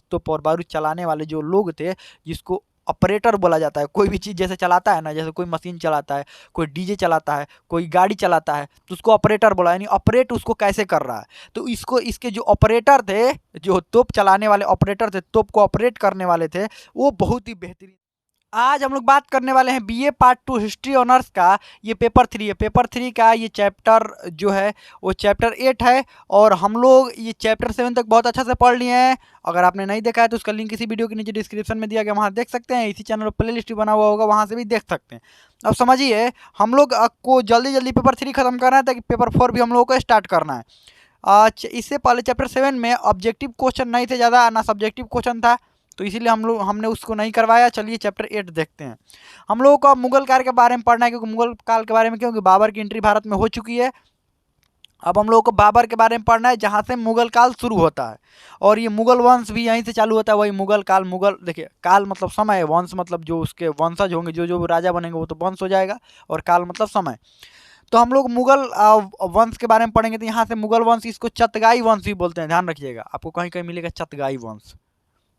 तोप और बारूद चलाने वाले जो लोग थे, जिसको ऑपरेटर बोला जाता है। कोई भी चीज़ जैसे चलाता है ना, जैसे कोई मशीन चलाता है, कोई डीजे चलाता है, कोई गाड़ी चलाता है, तो उसको ऑपरेटर बोला, यानी ऑपरेट उसको कैसे कर रहा है। तो इसको इसके जो ऑपरेटर थे, जो तोप चलाने वाले ऑपरेटर थे, तोप को ऑपरेट करने वाले थे, वो बहुत ही बेहतरीन। आज हम लोग बात करने वाले हैं बीए पार्ट 2 हिस्ट्री ऑनर्स का। ये पेपर 3 है। पेपर 3 का ये चैप्टर जो है वो चैप्टर 8 है, और हम लोग ये चैप्टर 7 तक बहुत अच्छा से पढ़ लिए हैं। अगर आपने नहीं देखा है तो उसका लिंक इसी वीडियो के नीचे डिस्क्रिप्शन में दिया गया, वहाँ देख सकते हैं। इसी चैनल पर प्ले लिस्ट बना हुआ होगा, वहाँ से भी देख सकते हैं। अब समझिए, हम लोग को जल्दी जल्दी पेपर 3 खत्म करना है, ताकि पेपर 4 भी हम लोगों को स्टार्ट करना है। इससे पहले चैप्टर 7 में ऑब्जेक्टिव क्वेश्चन नहीं थे ज़्यादा, ना सब्जेक्टिव क्वेश्चन था, तो इसीलिए हमने उसको नहीं करवाया। चलिए चैप्टर 8 देखते हैं। हम लोगों को मुगल काल के बारे में पढ़ना है, क्योंकि मुगल काल के बारे में, क्योंकि बाबर की एंट्री भारत में हो चुकी है। अब हम लोगों को बाबर के बारे में पढ़ना है, जहाँ से मुगल काल शुरू होता है, और ये मुगल वंश भी यहीं से चालू होता है। वही मुगल काल, मुगल देखिए, काल मतलब समय, वंश मतलब जो उसके वंशज होंगे, जो जो राजा बनेंगे वो तो वंश हो जाएगा, और काल मतलब समय। तो हम लोग मुगल वंश के बारे में पढ़ेंगे। तो यहाँ से मुगल वंश, इसको चतगाई वंश भी बोलते हैं, ध्यान रखिएगा, आपको कहीं कहीं मिलेगा चतगाई वंश,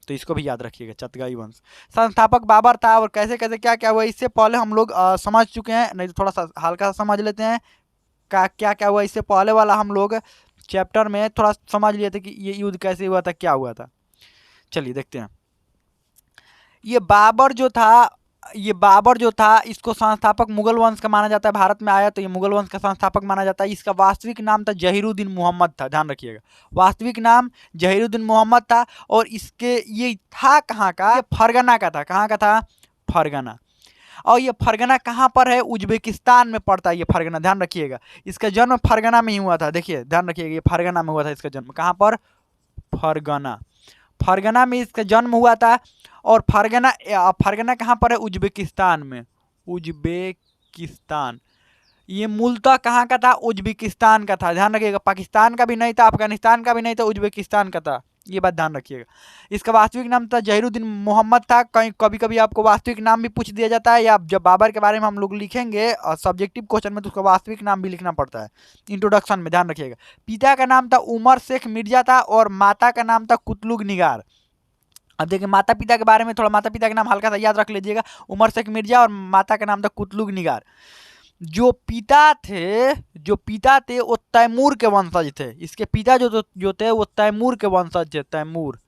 तो इसको भी याद रखिएगा, चतगाई वंश। संस्थापक बाबर था, और कैसे कैसे क्या क्या हुआ इससे पहले हम लोग समझ चुके हैं, नहीं तो थोड़ा सा हल्का सा समझ लेते हैं क्या क्या हुआ इससे पहले वाला। हम लोग चैप्टर में थोड़ा समझ लिए थे कि ये युद्ध कैसे हुआ था, क्या हुआ था। चलिए देखते हैं। ये बाबर जो था इसको संस्थापक मुगल वंश का माना जाता है। भारत में आया तो ये मुगल वंश का संस्थापक माना जाता है। इसका वास्तविक नाम था जहीरुद्दीन मोहम्मद था, ध्यान रखिएगा, वास्तविक नाम जहीरुद्दीन मोहम्मद था। और इसके ये था कहाँ का, ये फरगना का था। कहाँ का था? फरगना। और ये फरगना कहाँ पर है? उज्बेकिस्तान में पड़ता है ये फरगना, ध्यान रखिएगा। इसका जन्म फरगना में ही हुआ था। देखिए ध्यान रखिएगा, ये फरगना में हुआ था इसका जन्म। कहाँ पर? फरगना। फरगना में इसका जन्म हुआ था। और फरगना कहाँ पर है? उज्बेकिस्तान में। उज्बेकिस्तान। ये मूलतः कहाँ का था? उज्बेकिस्तान का था, ध्यान रखिएगा। पाकिस्तान का भी नहीं था, अफगानिस्तान का भी नहीं था, उज्बेकिस्तान का था, ये बात ध्यान रखिएगा। इसका वास्तविक नाम था जहीरुद्दीन मोहम्मद था। कहीं कभी कभी आपको वास्तविक नाम भी पूछ दिया जाता है, या जब बाबर के बारे में हम लोग लिखेंगे सब्जेक्टिव क्वेश्चन में, तो उसका वास्तविक नाम भी लिखना पड़ता है इंट्रोडक्शन में, ध्यान रखिएगा। पिता का नाम था उमर शेख मिर्जा था, और माता का नाम था कुतलुग निगार। अब देखिए, माता पिता के बारे में थोड़ा, माता पिता के नाम हल्का सा याद रख लीजिएगा, उमर शेख मिर्जा, और माता का नाम था कुतलुग निगार। जो पिता थे वो तैमूर के वंशज थे। इसके पिता जो थे वो तैमूर के वंशज थे। तैमूर,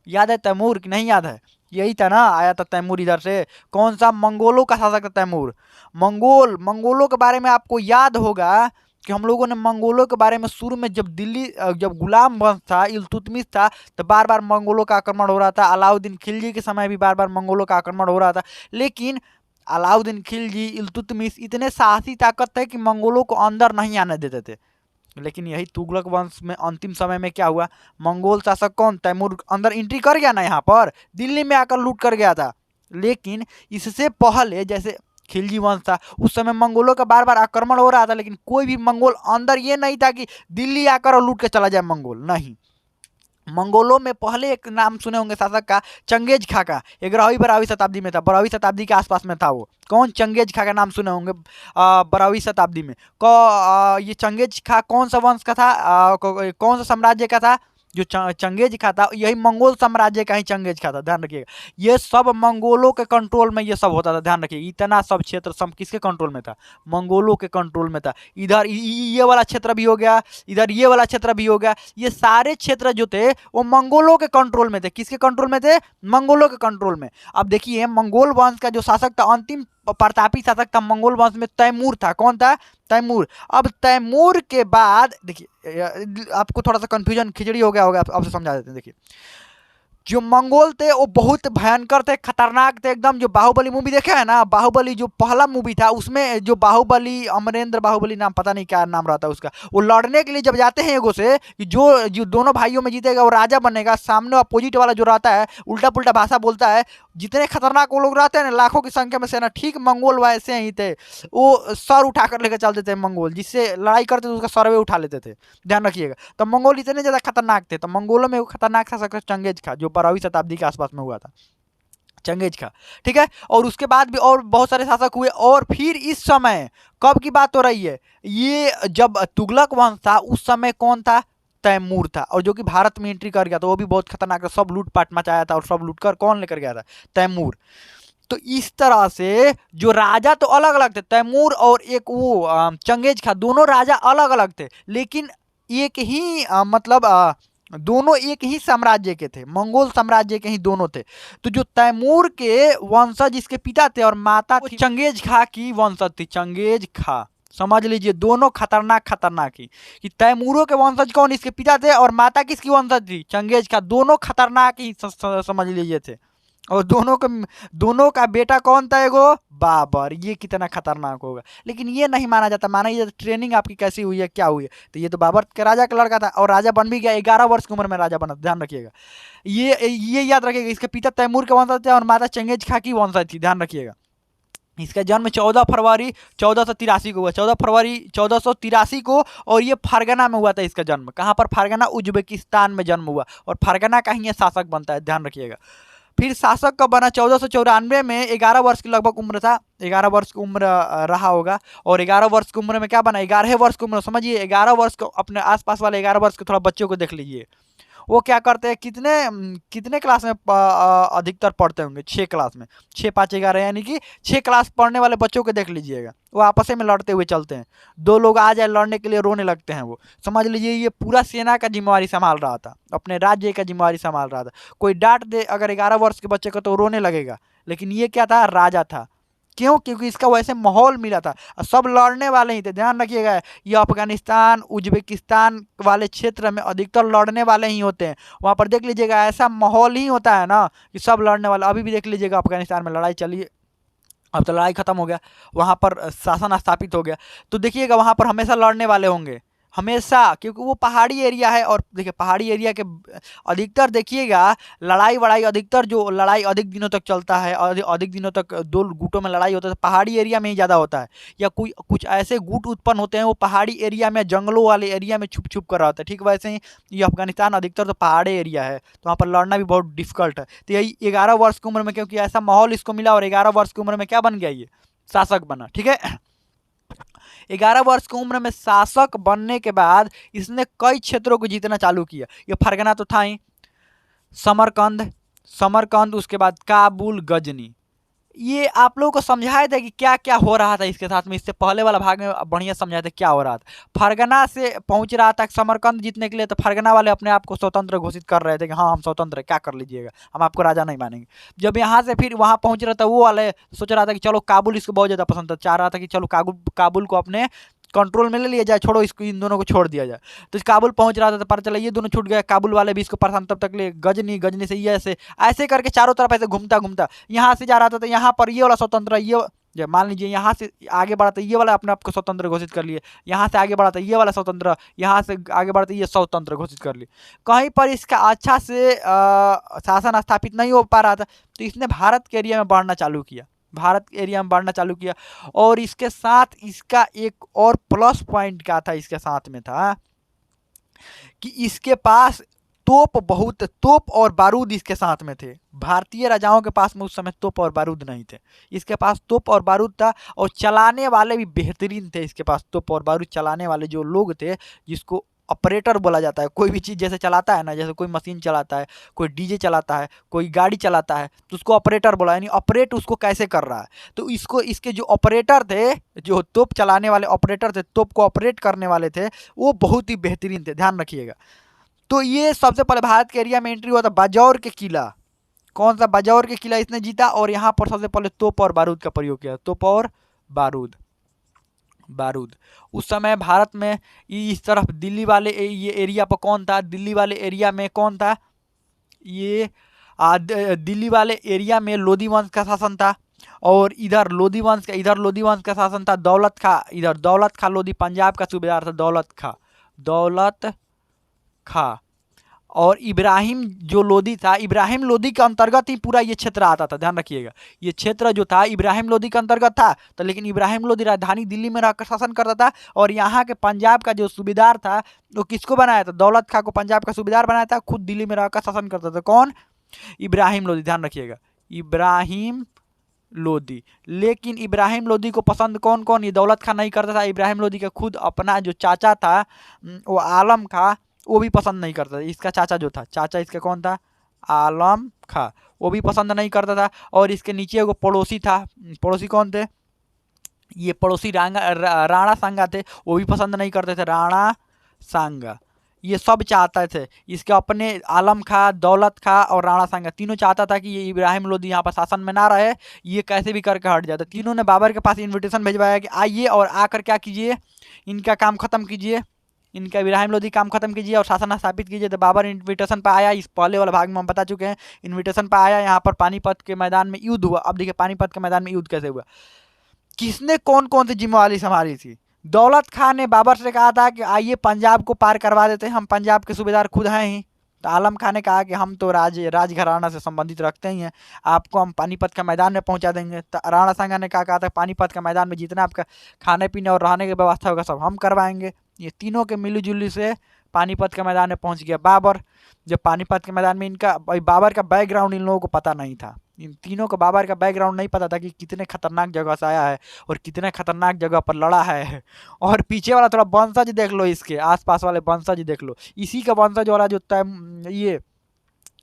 याद है तैमूर कि नहीं याद है? यही था ना, आया था तैमूर इधर से। कौन सा? मंगोलों का शासक था तैमूर। मंगोलों के बारे में आपको याद होगा कि हम लोगों ने मंगोलों के बारे में शुरू में, जब गुलाम वंश था, इल्तुतमिश था, तो बार बार मंगोलों का आक्रमण हो रहा था। अलाउद्दीन खिलजी के समय भी बार बार मंगोलों का आक्रमण हो रहा था। लेकिन अलाउद्दीन खिलजी, इल्तुतमिश इतने साहसी ताकत थे कि मंगोलों को अंदर नहीं आने देते थे। लेकिन यही तुगलक वंश में अंतिम समय में क्या हुआ? मंगोल शासक कौन? तैमूर अंदर एंट्री कर गया ना, यहाँ पर दिल्ली में आकर लूट कर गया था। लेकिन इससे पहले जैसे खिलजी वंश था, उस समय मंगोलों का बार बार आक्रमण हो रहा था, लेकिन कोई भी मंगोल अंदर ये नहीं था कि दिल्ली आकर और लूट के चला जाए मंगोल, नहीं। मंगोलों में पहले एक नाम सुने होंगे शासक का, चंगेज खा का। 11वीं 12वीं शताब्दी में था, 12वीं शताब्दी के आसपास में था वो। कौन? चंगेज खा का नाम सुने होंगे, 12वीं शताब्दी में। ये चंगेज खा कौन सा वंश का था? कौन सा साम्राज्य का था? जो चंगेज खा था, यही मंगोल साम्राज्य का ही चंगेज खा था, ध्यान रखिएगा। ये सब मंगोलों के कंट्रोल में ये सब होता था, ध्यान रखिए। इतना सब क्षेत्र सब किसके कंट्रोल में था? मंगोलों के कंट्रोल में था। इधर ये वाला क्षेत्र भी हो गया, इधर ये वाला क्षेत्र भी हो गया। ये सारे क्षेत्र जो थे वो मंगोलों के कंट्रोल में थे। किसके कंट्रोल में थे? मंगोलों के कंट्रोल में। अब देखिए, मंगोल वंश का जो शासक था, अंतिम प्रतापी शासक था मंगोल वंश में, तैमूर था। कौन था? तैमूर। अब तैमूर के बाद देखिए, आपको थोड़ा सा कंफ्यूजन, खिचड़ी हो गया होगा, अब से समझा देते हैं। देखिए, जो मंगोल थे वो बहुत भयंकर थे, खतरनाक थे एकदम। जो बाहुबली मूवी देखा है ना, बाहुबली जो पहला मूवी था, उसमें जो बाहुबली, अमरेंद्र बाहुबली नाम, पता नहीं क्या नाम रहता है उसका, वो लड़ने के लिए जब जाते हैं एगो से, कि जो दोनों भाइयों में जीतेगा वो राजा बनेगा, सामने अपोजिट वाला जो रहता है उल्टा पुल्टा भाषा बोलता है, जितने खतरनाक वो लोग रहते हैं ना, लाखों की संख्या में सेना, ठीक मंगोल वैसे ही थे। वो सर उठा कर लेकर चलते थे मंगोल, जिससे लड़ाई करते थे उसका सर वे उठा लेते थे, ध्यान रखिएगा। तो मंगोल इतने ज़्यादा खतरनाक थे। तो मंगोलों में वो खतरनाक शासक चंगेज खा, जो 12वीं शताब्दी के आसपास में हुआ था, चंगेज खा, ठीक है। और उसके बाद भी और बहुत सारे शासक हुए। और फिर इस समय कब की बात हो रही है? ये जब तुगलक वंश था, उस समय कौन था? तैमूर था, और जो कि भारत में एंट्री कर गया था, वो भी बहुत खतरनाक था, सब लूटपाट मचाया था, और सब लूट कर कौन लेकर गया था? तैमूर। तो इस तरह से जो राजा तो अलग अलग थे, तैमूर और एक वो चंगेज खां, दोनों राजा अलग अलग थे, लेकिन एक ही मतलब दोनों एक ही साम्राज्य के थे, मंगोल साम्राज्य के ही दोनों थे। तो जो तैमूर के वंशज इसके पिता थे और माता थी चंगेज खां की वंशज थी, चंगेज खां। समझ लीजिए, दोनों खतरनाक खतरनाक ही, कि तैमूरों के वंशज कौन इसके पिता थे और माता किसकी वंशज थी? चंगेज खां। दोनों खतरनाक ही समझ लीजिए थे। और दोनों का बेटा कौन था? एगो बाबर। ये कितना खतरनाक होगा, लेकिन ये नहीं माना जाता। माना ये ट्रेनिंग आपकी कैसी हुई है, क्या हुई है? तो ये तो बाबर के राजा का लड़का था, और राजा बन भी गया, 11 वर्ष की उम्र में राजा बना, ध्यान रखिएगा। ये याद रखिएगा, इसके पिता तैमूर के वंशज थे और माता चंगेज खां की वंशज थी, ध्यान रखिएगा। इसका जन्म 14 फरवरी 1483 को हुआ, 14 फरवरी 1483 को, और ये फरगना में हुआ था इसका जन्म। कहाँ पर? फरगना, उज्बेकिस्तान में जन्म हुआ, और फरगना का ही ये शासक बनता है, ध्यान रखिएगा। फिर शासक कब बना? 1494 में, 11 वर्ष की लगभग उम्र था, 11 वर्ष की उम्र रहा होगा, और 11 वर्ष की उम्र में क्या बना? 11 वर्ष की उम्र, समझिए 11 वर्ष को, अपने आसपास वाले 11 वर्ष के थोड़ा बच्चों को देख लीजिए, वो क्या करते हैं, कितने क्लास में अधिकतर पढ़ते होंगे? 6 क्लास में, 6 5 11, यानी कि 6 क्लास पढ़ने वाले बच्चों को देख लीजिएगा, वो आपस में लड़ते हुए चलते हैं। 2 लोग आ जाए लड़ने के लिए, रोने लगते हैं वो। समझ लीजिए, ये पूरा सेना का जिम्मेवारी संभाल रहा था, अपने राज्य का जिम्मेवारी संभाल रहा था। कोई डांट दे अगर 11 वर्ष के बच्चे को, तो रोने लगेगा, लेकिन ये क्या था? राजा था। क्यों? क्योंकि इसका वैसे माहौल मिला था, और सब लड़ने वाले ही थे, ध्यान रखिएगा। ये अफगानिस्तान, उज्बेकिस्तान वाले क्षेत्र में अधिकतर लड़ने वाले ही होते हैं। वहाँ पर देख लीजिएगा, ऐसा माहौल ही होता है ना कि सब लड़ने वाले। अभी भी देख लीजिएगा, अफगानिस्तान में लड़ाई चली, अब तो लड़ाई खत्म हो गया, वहाँ पर शासन स्थापित हो गया, तो देखिएगा वहाँ पर हमेशा लड़ने वाले होंगे, हमेशा, क्योंकि वो पहाड़ी एरिया है। और देखिए, पहाड़ी एरिया के अधिकतर देखिएगा लड़ाई वड़ाई, अधिकतर जो लड़ाई अधिक दिनों तक चलता है, अधिक दिनों तक 2 गुटों में लड़ाई होता है, तो पहाड़ी एरिया में ही ज़्यादा होता है। या कोई कुछ ऐसे गुट उत्पन्न होते हैं, वो पहाड़ी एरिया में, जंगलों वाले एरिया में छुप छुप कर रहता है। ठीक वैसे ही ये अफगानिस्तान अधिकतर तो पहाड़ी एरिया है, तो वहाँ पर लड़ना भी बहुत डिफिकल्ट है। तो यही 11 वर्ष की उम्र में, क्योंकि ऐसा माहौल इसको मिला, और 11 वर्ष की उम्र में क्या बन गया? ये शासक बना। ठीक है, 11 वर्ष की उम्र में शासक बनने के बाद इसने कई क्षेत्रों को जीतना चालू किया। ये फरगना तो था ही, समरकंद, उसके बाद काबुल, गजनी। ये आप लोगों को समझाया था कि क्या क्या हो रहा था इसके साथ में। इससे पहले वाला भाग में बढ़िया समझाया था क्या हो रहा था। फरगना से पहुंच रहा था समरकंद जीतने के लिए, तो फरगना वाले अपने आप को स्वतंत्र घोषित कर रहे थे कि हाँ हम स्वतंत्र है, क्या कर लीजिएगा, हम आपको राजा नहीं मानेंगे। जब यहाँ से फिर वहाँ पहुंच रहा था, वो वाले सोच रहा था कि चलो काबुल, इसको बहुत ज़्यादा पसंद था, चाह रहा था कि चलो काबुल को अपने कंट्रोल में ले लिया जाए, छोड़ो इसको, इन दोनों को छोड़ दिया जाए। तो काबुल पहुंच रहा था, तो पता चला ये दोनों छूट गए, काबुल वाले भी इसको परेशान तब तक ले, गजनी से ये ऐसे ऐसे करके चारों तरफ ऐसे घूमता घूमता यहाँ से जा रहा था। तो यहाँ पर ये वाला स्वतंत्र, ये मान लीजिए यहाँ से आगे बढ़ा था, ये वाला अपने आप को स्वतंत्र घोषित कर लिए, यहाँ से आगे बढ़ा था ये वाला स्वतंत्र, यहाँ से आगे बढ़ा था ये स्वतंत्र घोषित कर लिए। कहीं पर इसका अच्छा से शासन स्थापित नहीं हो पा रहा था, तो इसने भारत के एरिया में बढ़ना चालू किया, और इसके साथ इसका एक और प्लस पॉइंट क्या था? इसके साथ में था कि इसके पास तोप और बारूद इसके साथ में थे। भारतीय राजाओं के पास में उस समय तोप और बारूद नहीं थे, इसके पास तोप और बारूद था, और चलाने वाले भी बेहतरीन थे। इसके पास तोप और बारूद चलाने वाले जो लोग थे, जिसको ऑपरेटर बोला जाता है। कोई भी चीज़ जैसे चलाता है ना, जैसे कोई मशीन चलाता है, कोई डीजे चलाता है, कोई गाड़ी चलाता है, तो उसको ऑपरेटर बोला, यानी ऑपरेट उसको कैसे कर रहा है। तो इसके जो ऑपरेटर थे, जो तोप चलाने वाले ऑपरेटर थे, तोप को ऑपरेट करने वाले थे, वो बहुत ही बेहतरीन थे, ध्यान रखिएगा। तो ये सबसे पहले भारत के एरिया में एंट्री हुआ था बाजौर के किला। कौन सा? बाजौर के किला इसने जीता, और यहाँ पर सबसे पहले तोप और बारूद का प्रयोग किया। तोप और बारूद उस समय भारत में इस तरफ दिल्ली वाले ये एरिया पर कौन था? दिल्ली वाले एरिया में कौन था? ये दिल्ली वाले एरिया में लोधी वंश का शासन था, और इधर लोधी वंश का शासन था दौलत खां। इधर दौलत खां लोधी, पंजाब का सूबेदार था दौलत खां। और इब्राहिम जो लोधी था, इब्राहिम लोधी के अंतर्गत ही पूरा ये क्षेत्र आता था, ध्यान रखिएगा। ये क्षेत्र जो था इब्राहिम लोधी के अंतर्गत था, तो लेकिन इब्राहिम लोधी राजधानी दिल्ली में रहकर शासन करता था, और यहाँ के पंजाब का जो सूबेदार था, वो किसको बनाया था? दौलत खां को पंजाब का सूबेदार बनाया था, खुद दिल्ली में रहकर शासन करता था। कौन? इब्राहिम लोधी, ध्यान रखिएगा, इब्राहिम लोधी। लेकिन इब्राहिम लोधी को पसंद कौन कौन? ये दौलत खां नहीं करता था। इब्राहिम लोधी का खुद अपना जो चाचा था, वो आलम खां, वो भी पसंद नहीं करता था। इसका चाचा जो था, चाचा इसका कौन था, आलम खां, वो भी पसंद नहीं करता था। और इसके नीचे वो पड़ोसी था, पड़ोसी कौन थे, ये पड़ोसी राणा सांगा थे, वो भी पसंद नहीं करते थे, राणा सांगा। ये सब चाहते थे, इसके अपने आलम खां, दौलत खां और राणा सांगा तीनों चाहता था कि ये इब्राहिम लोदी यहाँ पर शासन में ना रहे, ये कैसे भी करके हट जाए। तो तीनों ने बाबर के पास इनविटेशन भिजवाया कि आइए और आकर क्या कीजिए, इनका काम ख़त्म कीजिए, इनका इब्राहिम लोदी काम खत्म कीजिए और शासन स्थापित कीजिए। तो बाबर इन्विटेशन पर आया। इस पहले वाला भाग में हम बता चुके हैं, इन्विटेशन पर आया, यहाँ पर पानीपत के मैदान में युद्ध हुआ। अब देखिए पानीपत के मैदान में युद्ध कैसे हुआ, किसने कौन कौन सी जिम्मेवारी संभाली थी। दौलत खां ने बाबर से कहा था कि आइए पंजाब को पार करवा देते हैं, हम पंजाब के सूबेदार खुद हैं ही। तो आलम खां ने कहा कि हम तो राजघराना से संबंधित रखते ही हैं, आपको हम पानीपत के मैदान में पहुंचा देंगे। तो राणा सांगा ने कहा था पानीपत के मैदान में जितना आपका खाने पीने और रहने की व्यवस्था होगा सब हम करवाएंगे। ये तीनों के मिलीजुली से पानीपत के मैदान में पहुंच गया बाबर। जब पानीपत के मैदान में इनका बाबर का बैकग्राउंड इन लोगों को पता नहीं था, इन तीनों को बाबर का बैकग्राउंड नहीं पता था कि कितने खतरनाक जगह से आया है और कितने खतरनाक जगह पर लड़ा है। और पीछे वाला थोड़ा वंशज देख लो, इसके आसपास वाले वंशज देख लो, इसी का वंशज वाला जो ये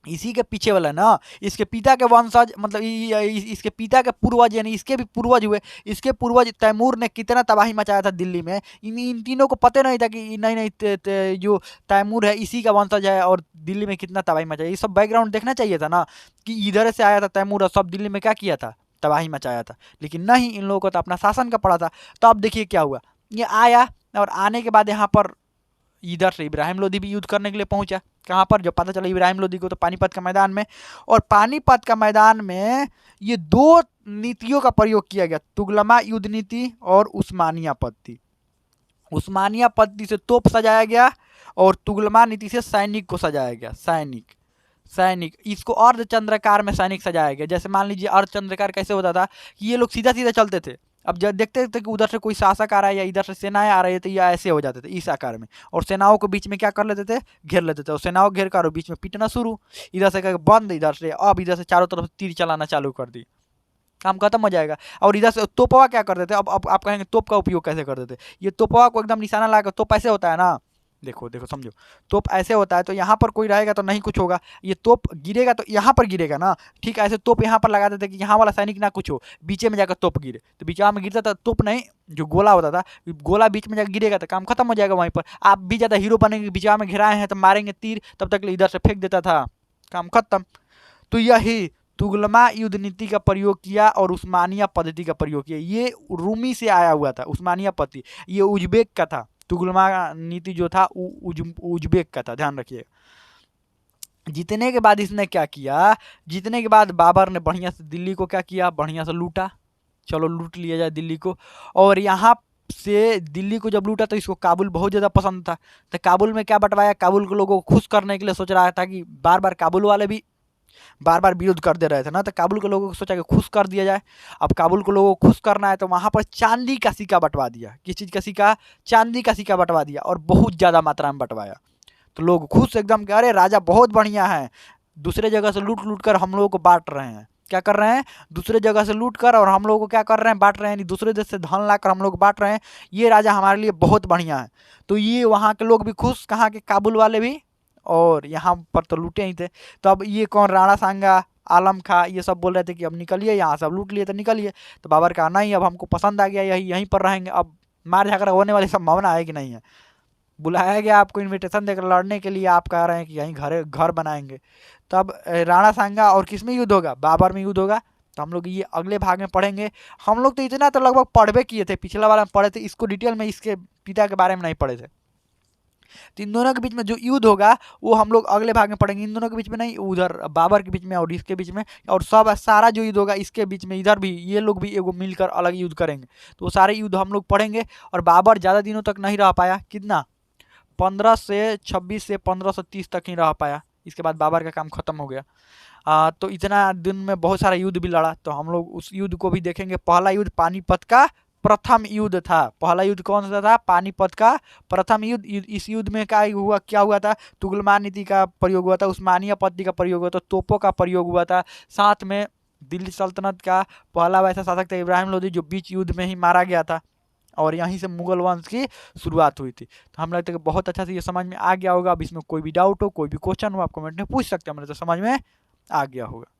इसी के पीछे वाला ना, इसके पिता के वंशज मतलब इसके पिता के पूर्वज यानी इसके भी पूर्वज हुए। इसके पूर्वज तैमूर ने कितना तबाही मचाया था दिल्ली में, इन तीनों को पता नहीं था कि नहीं जो तैमूर है इसी का वंशज है और दिल्ली में कितना तबाही मचाया। ये सब बैकग्राउंड देखना चाहिए था ना कि इधर से आया था तैमूर और सब दिल्ली में क्या किया था, तबाही मचाया था। लेकिन नहीं, इन लोगों को तो अपना शासन का पड़ा था। तो अब देखिए क्या हुआ, ये आया और आने के बाद यहाँ पर इधर से इब्राहिम लोदी भी युद्ध करने के लिए पहुंचा। कहाँ पर, जब पता चला इब्राहिम लोदी को, तो पानीपत का मैदान में। और पानीपत का मैदान में ये दो नीतियों का प्रयोग किया गया, तुगलमा युद्ध नीति और उस्मानिया पद्धति। उस्मानिया पद्धति से तोप सजाया गया और तुगलमा नीति से सैनिक को सजाया गया। सैनिक इसको अर्धचंद्राकार में सैनिक सजाया गया। जैसे मान लीजिए अर्धचंद्राकार कैसे होता था कि ये लोग सीधा सीधा चलते थे। अब जब देखते थे कि उधर से कोई शासक आ रहा है या इधर से सेनाएं आ रही थी, या ऐसे हो जाते थे इस आकार में, और सेनाओं को बीच में क्या कर लेते थे, घेर लेते थे। और सेनाओं घेर कर बीच में पीटना शुरू, इधर से करके बंद, इधर से अब इधर से चारों तरफ तीर चलाना चालू कर दी, काम खत्म हो जाएगा। और इधर से तोपवा क्या करते थे, अब आप कहेंगे तोप का उपयोग कैसे करते थे। ये तोपवा को एकदम निशाना लगाकर, तोप ऐसे होता है ना, देखो देखो समझो, तोप ऐसे होता है तो यहाँ पर कोई रहेगा तो नहीं कुछ होगा, ये तोप गिरेगा तो यहाँ पर गिरेगा ना, ठीक है। ऐसे तोप यहाँ पर लगा देते कि यहाँ वाला सैनिक ना कुछ हो, बीचे में जाकर तोप गिरे, तो बीच में गिरता था तोप नहीं, जो गोला होता था, गोला बीच में जाकर गिरेगा तो काम खत्म हो जाएगा। वहीं पर आप भी ज़्यादा हीरो बनेंगे, बीच में घिराए हैं तो मारेंगे तीर, तब तक इधर से फेंक देता था, काम खत्म। तो यही तुगलमा युद्ध नीति का प्रयोग किया और उस्मानिया पद्धति का प्रयोग किया। ये रूमी से आया हुआ था उस्मानिया पद्धति, ये उज्बेक का था। तुगलमा नीति जो था उज्बेक का था, ध्यान रखिए। जीतने के बाद इसने क्या किया, जीतने के बाद बाबर ने बढ़िया से दिल्ली को क्या किया, बढ़िया से लूटा, चलो लूट लिया जाए दिल्ली को। और यहाँ से दिल्ली को जब लूटा तो इसको काबुल बहुत ज़्यादा पसंद था। तो काबुल में क्या बंटवाया, काबुल के लोगों को खुश करने के लिए सोच रहा था कि बार बार काबुल वाले भी बार बार विरोध कर दे रहे थे ना, तो काबुल के लोगों को सोचा कि खुश कर दिया जाए। अब काबुल के लोगों को खुश करना है तो वहाँ पर चांदी का सिक्का बंटवा दिया। किस चीज़ का सिक्का, चांदी का सिक्का बंटवा दिया, और बहुत ज़्यादा मात्रा में बंटवाया। तो लोग खुश एकदम कि अरे राजा बहुत बढ़िया है, दूसरे जगह से लूट लूट कर हम लोगों को बांट रहे हैं। क्या कर रहे हैं, दूसरे जगह से लूट कर और हम लोगों को क्या कर रहे हैं, बांट रहे हैं, दूसरे देश से धन लाकर हम लोग बांट रहे हैं, ये राजा हमारे लिए बहुत बढ़िया है। तो ये वहाँ के लोग भी खुश, कहाँ के, काबुल वाले भी, और यहाँ पर तो लूटे ही थे। तो अब ये कौन, राणा सांगा, आलम खां, ये सब बोल रहे थे कि अब निकलिए यहाँ से, अब लूट लिए तो निकलिए। तो बाबर कहा नहीं, अब हमको पसंद आ गया, यहीं पर रहेंगे, अब मार झगड़ा होने वाली संभावना है कि नहीं है। बुलाया गया आपको इनविटेशन देकर लड़ने के लिए, आप कह रहे हैं कि यहीं घर बनाएंगे। तब राणा सांगा और किस में युद्ध होगा, बाबर में युद्ध होगा। तो हम लोग ये अगले भाग में पढ़ेंगे। हम लोग तो इतना तो लगभग पढ़वे किए थे, पिछला वाला में पढ़े थे, इसको डिटेल में इसके पिता के बारे में नहीं पढ़े थे। तो इन दोनों के बीच में जो युद्ध होगा वो हम लोग अगले भाग में पढ़ेंगे। इन दोनों के बीच में नहीं, उधर बाबर के बीच में और इसके बीच में, और सब सारा जो युद्ध होगा इसके बीच में, इधर भी ये लोग भी एगो मिलकर अलग युद्ध करेंगे। तो वो सारे युद्ध हम लोग पढ़ेंगे। और बाबर ज़्यादा दिनों तक नहीं रह पाया, कितना, 1526 से 1530 तक ही रह पाया। इसके बाद बाबर का काम खत्म हो गया। तो इतना दिन में बहुत सारा युद्ध भी लड़ा, तो हम लोग उस युद्ध को भी देखेंगे। पहला युद्ध पानीपत का प्रथम युद्ध था। पहला युद्ध कौन सा था, पानीपत का प्रथम युद्ध। इस युद्ध में क्या हुआ था, तुगलमा नीति का प्रयोग हुआ था, उस्मानिया पद्धति का प्रयोग हुआ था, तोपों का प्रयोग हुआ था, साथ में दिल्ली सल्तनत का पहला वैसा शासक था इब्राहिम लोदी, जो बीच युद्ध में ही मारा गया था। और यहीं से मुगल वंश की शुरुआत हुई थी। तो हम लगता है कि बहुत अच्छा से ये समझ में आ गया होगा। अब इसमें कोई भी डाउट हो, कोई भी क्वेश्चन हो, आप कमेंट में पूछ सकते हैं, मतलब तो समझ में आ गया होगा।